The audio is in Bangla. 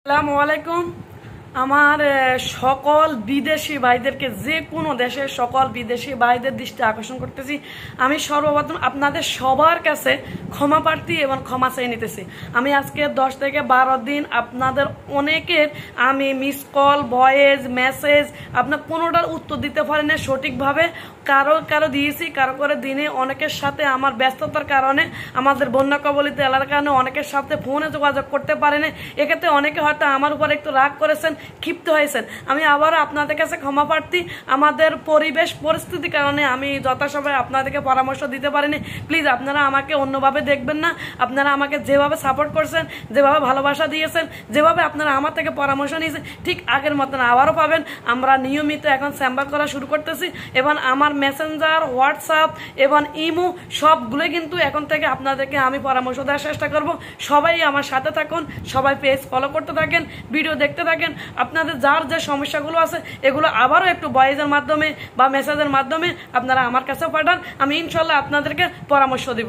আসসালামু আলাইকুম। আমার সকল বিদেশি ভাইদেরকে, যে কোনো দেশের সকল বিদেশি ভাইদের দৃষ্টি আকর্ষণ করতেছি, আমি সর্বপ্রথম আপনাদের সবার কাছে ক্ষমা প্রার্থী এবং ক্ষমা চেয়ে নিতেছি। আমি আজকে 10 থেকে 12 দিন আপনাদের অনেকের আমি মিস কল, ভয়েস, মেসেজ আপনার কোনোটার উত্তর দিতে পারি না সঠিকভাবে। কারো দিয়েছি, কারো করে দিনে। অনেকের সাথে আমার ব্যস্ততার কারণে, আমাদের বন্যা কবলিত এলাকার কারণে অনেকের সাথে ফোনে যোগাযোগ করতে পারে না। এক্ষেত্রে অনেকে হয়তো আমার উপর একটু রাগ করেছেন, ক্ষিপ্ত হয়েছেন। আমি আবারও আপনাদের কাছে ক্ষমা প্রার্থী। আমাদের পরিবেশ পরিস্থিতির কারণে আমি যথাসময়ে আপনাদেরকে পরামর্শ দিতে পারিনি। প্লিজ আপনারা আমাকে অন্যভাবে দেখবেন না। আপনারা আমাকে যেভাবে সাপোর্ট করছেন, যেভাবে ভালোবাসা দিয়েছেন, যেভাবে আপনারা আমার থেকে পরামর্শ নিয়েছেন, ঠিক আগের মতন আবারও পাবেন। আমরা নিয়মিত এখন চেম্বার করা শুরু করতেছি এবং আমার মেসেঞ্জার, হোয়াটসঅ্যাপ এবং ইমো সবগুলোই কিন্তু এখন থেকে আপনাদেরকে আমি পরামর্শ দেওয়ার চেষ্টা করব। সবাই আমার সাথে থাকুন, সবাই পেজ ফলো করতে থাকেন, ভিডিও দেখতে থাকেন। আপনাদের যার যে সমস্যাগুলো আছে এগুলো আবারও একটু ভয়েসের মাধ্যমে বা মেসেজের মাধ্যমে আপনারা আমার কাছে পাঠান। আমি ইনশাল্লাহ আপনাদেরকে পরামর্শ দেব।